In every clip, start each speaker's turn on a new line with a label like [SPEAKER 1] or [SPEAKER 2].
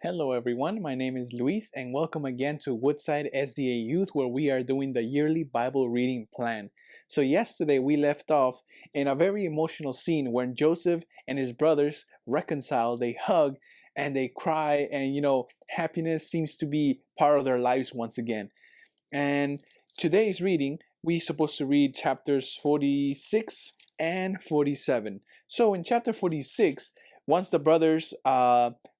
[SPEAKER 1] Hello everyone, my name is Luis and welcome again to Woodside SDA Youth where we are doing the yearly Bible reading plan. So yesterday we left off in a very emotional scene when Joseph and his brothers reconcile, they hug and they cry and happiness seems to be part of their lives once again. And today's reading, we're supposed to read chapters 46 and 47. So in chapter 46, once the brothers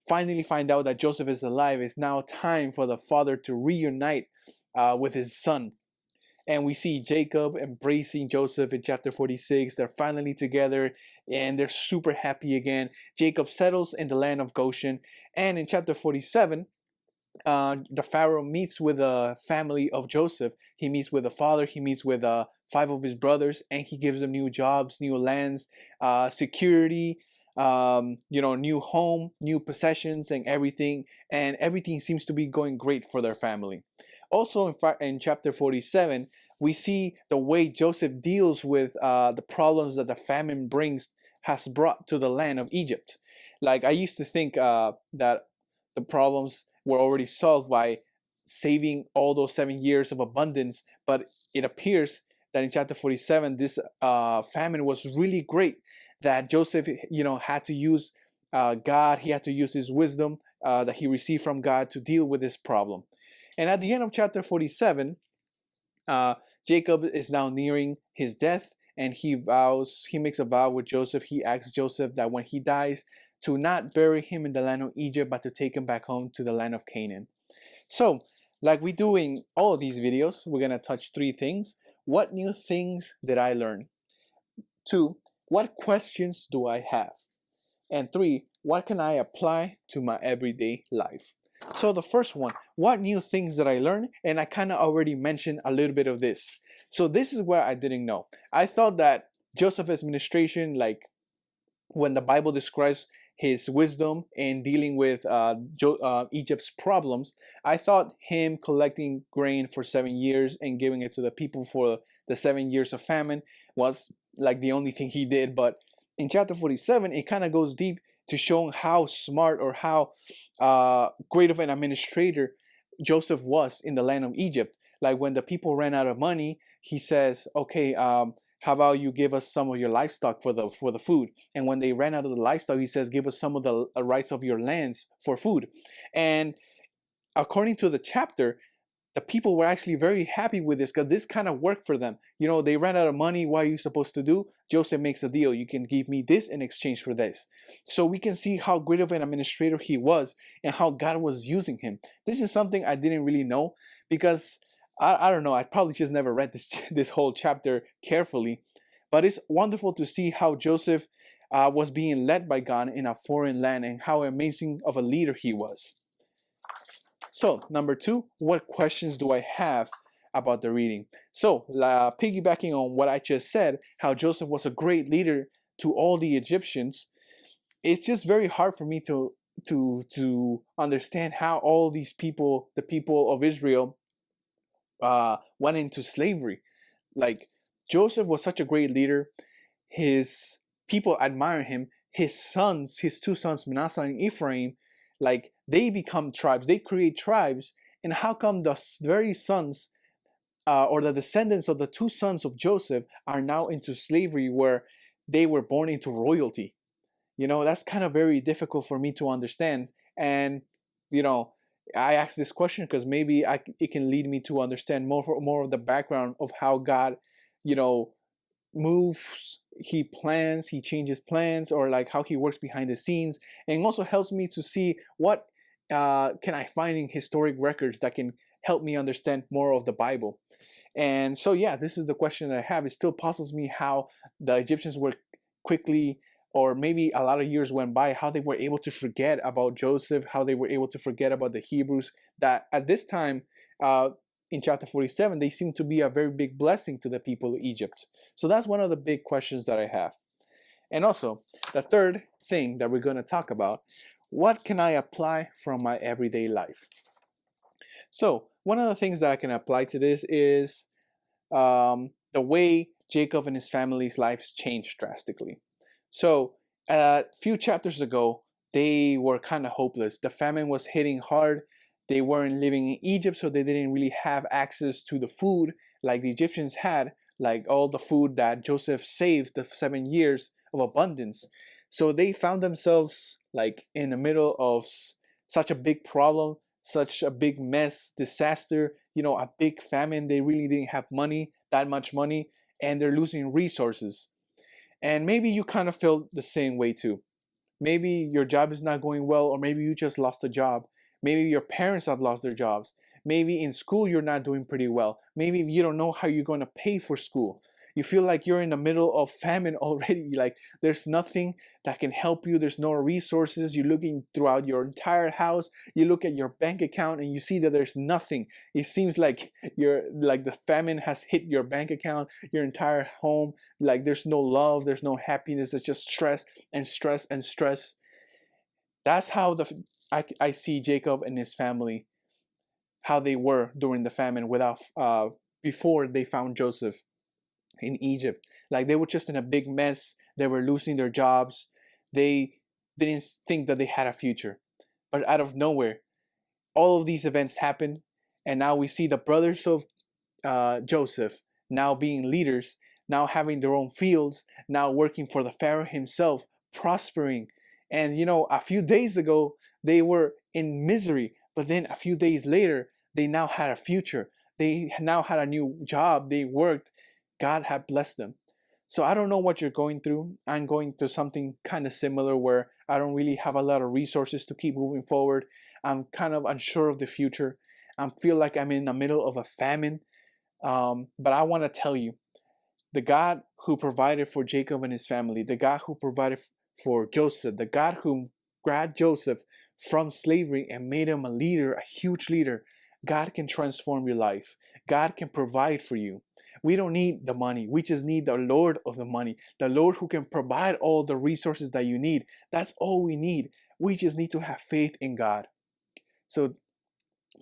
[SPEAKER 1] finally find out that Joseph is alive, it's now time for the father to reunite with his son. And we see Jacob embracing Joseph in chapter 46. They're finally together and they're super happy again. Jacob settles in the land of Goshen. And in chapter 47, the Pharaoh meets with the family of Joseph. He meets with the father, he meets with five of his brothers, and he gives them new jobs, new lands, security, new home, new possessions, and everything. And everything seems to be going great for their family. Also, in chapter 47, we see the way Joseph deals with the problems that the famine has brought to the land of Egypt. Like I used to think that the problems were already solved by saving all those 7 years of abundance, but it appears that in chapter 47 this famine was really great, that Joseph had to use God. He had to use his wisdom that he received from God to deal with this problem. And at the end of chapter 47, Jacob is now nearing his death, and he makes a vow with Joseph. He asks Joseph that when he dies, to not bury him in the land of Egypt, but to take him back home to the land of Canaan. So, like we do in all of these videos, we're going to touch three things. What new things did I learn? Two, what questions do I have? And three, what can I apply to my everyday life? So the first one, what new things did I learn? And I kind of already mentioned a little bit of this. So this is where I didn't know. I thought that Joseph's administration, like when the Bible describes his wisdom in dealing with Egypt's problems, I thought him collecting grain for 7 years and giving it to the people for the 7 years of famine was like the only thing he did. But in chapter 47, it kind of goes deep to show how smart or how great of an administrator Joseph was in the land of Egypt. Like when the people ran out of money, he says, "Okay, how about you give us some of your livestock for the food?" And when they ran out of the livestock, he says, "Give us some of the rights of your lands for food." And according to the chapter, the people were actually very happy with this because this kind of worked for them. They ran out of money. What are you supposed to do? Joseph makes a deal. You can give me this in exchange for this. So we can see how great of an administrator he was and how God was using him. This is something I didn't really know because I don't know. I probably just never read this whole chapter carefully. But it's wonderful to see how Joseph was being led by God in a foreign land and how amazing of a leader he was. So, number two, what questions do I have about the reading? So, piggybacking on what I just said, how Joseph was a great leader to all the Egyptians, it's just very hard for me to understand how all these people, the people of Israel, went into slavery. Like Joseph was such a great leader. His people admire him. His two sons, Manasseh and Ephraim, like they become tribes. They create tribes. And how come the very sons or the descendants of the two sons of Joseph are now into slavery where they were born into royalty? That's kind of very difficult for me to understand. And, I ask this question because maybe it can lead me to understand more of the background of how God, moves, he plans, he changes plans, or like how he works behind the scenes, and also helps me to see what can I find in historic records that can help me understand more of the Bible. And so yeah, this is the question that I have. It still puzzles me how the Egyptians were quickly, or maybe a lot of years went by, how they were able to forget about Joseph, how they were able to forget about the Hebrews that at this time in chapter 47, they seem to be a very big blessing to the people of Egypt. So that's one of the big questions that I have. And also, the third thing that we're going to talk about, what can I apply from my everyday life? So one of the things that I can apply to this is the way Jacob and his family's lives changed drastically. So a few chapters ago, they were kind of hopeless. The famine was hitting hard. They weren't living in Egypt, so they didn't really have access to the food like the Egyptians had, like all the food that Joseph saved the 7 years of abundance. So they found themselves like in the middle of such a big problem, such a big mess, disaster, a big famine. They really didn't have money, that much money, and they're losing resources. And maybe you kind of feel the same way too. Maybe your job is not going well, or maybe you just lost a job. Maybe your parents have lost their jobs. Maybe in school you're not doing pretty well. Maybe you don't know how you're going to pay for school. You feel like you're in the middle of famine already. Like there's nothing that can help you. There's no resources. You're looking throughout your entire house. You look at your bank account and you see that there's nothing. It seems like the famine has hit your bank account, your entire home. Like there's no love, there's no happiness. It's just stress and stress and stress. That's how I see Jacob and his family, how they were during the famine before they found Joseph in Egypt. Like they were just in a big mess. They were losing their jobs. They didn't think that they had a future. But out of nowhere, all of these events happened, and now we see the brothers of Joseph now being leaders, now having their own fields, now working for the Pharaoh himself, prospering. And a few days ago they were in misery, but then a few days later they now had a future. They now had a new job. They worked. God had blessed them. So I don't know what you're going through. I'm going through something kind of similar where I don't really have a lot of resources to keep moving forward. I'm kind of unsure of the future. I feel like I'm in the middle of a famine. But I want to tell you, the God who provided for Jacob and his family, the God who provided for Joseph, the God who grabbed Joseph from slavery and made him a leader, a huge leader, God can transform your life. God can provide for you. We don't need the money. We just need the Lord of the money, the Lord who can provide all the resources that you need. That's all we need. We just need to have faith in God. So,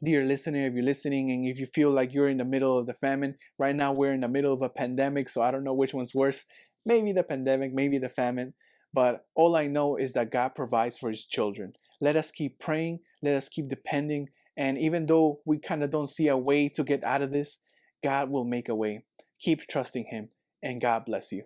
[SPEAKER 1] dear listener, if you're listening and if you feel like you're in the middle of the famine, right now we're in the middle of a pandemic, so I don't know which one's worse. Maybe the pandemic, maybe the famine. But all I know is that God provides for his children. Let us keep praying. Let us keep depending. And even though we kind of don't see a way to get out of this, God will make a way. Keep trusting him, and God bless you.